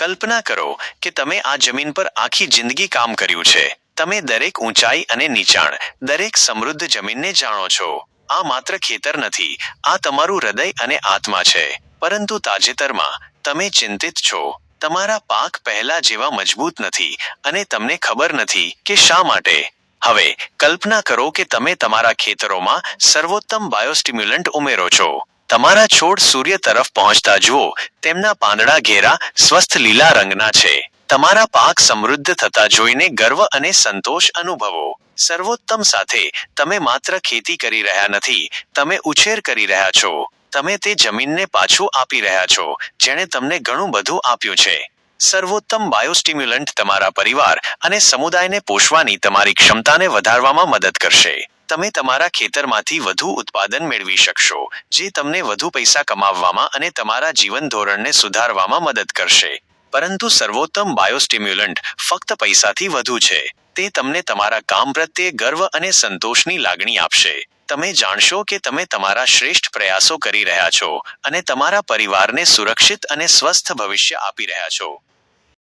કલ્પના કરો કે તમે આ જમીન પર આખી જિંદગી કામ કર્યું છે. તમે દરેક ઊંચાઈ અને નીચાણ, દરેક સમૃદ્ધ જમીનને જાણો છો. આ માત્ર ખેતર નથી, આ તમારું હૃદય અને આત્મા છે. પરંતુ તાજેતરમાં તમે ચિંતિત છો. તમારા પાક પહેલા જેવા મજબૂત નથી અને તમને ખબર નથી કે શા માટે. હવે કલ્પના કરો કે તમે તમારા ખેતરોમાં સર્વોત્તમ બાયોસ્ટિમ્યુલન્ટ ઉમેરો છો. તમારા છોડ સૂર્ય તરફ પહોંચતા જુઓ, તેમના પાંદડા ઘેરા, સ્વસ્થ લીલા રંગના છે. તમારા પાક સમૃદ્ધ થતા જોઈને ગર્વ અને સંતોષ અનુભવો. સર્વોત્તમ સાથે તમે માત્ર ખેતી કરી રહ્યા નથી, તમે ઉછેર કરી રહ્યા છો. તમે તે જમીનને પાછું આપી રહ્યા છો જેણે તમને ઘણું બધું આપ્યું છે. સર્વોત્તમ બાયોસ્ટિમ્યુલન્ટ તમારા પરિવાર અને સમુદાયને પોષવાની તમારી ક્ષમતાને વધારવામાં મદદ કરશે. તમે તમારા ખેતરમાંથી વધુ ઉત્પાદન મેળવી શકશો, જે તમને વધુ પૈસા કમાવવામાં અને તમારા જીવન ધોરણને સુધારવામાં મદદ કરશે. પરંતુ સર્વોત્તમ બાયોસ્ટિમ્યુલન્ટ ફક્ત પૈસાથી વધુ છે. તે તમને તમારા કામ પ્રત્યે ગર્વ અને સંતોષની લાગણી આપશે. તમે જાણશો કે તમે તમારા શ્રેષ્ઠ પ્રયાસો કરી રહ્યા છો અને તમારા પરિવારને સુરક્ષિત અને સ્વસ્થ ભવિષ્ય આપી રહ્યા છો.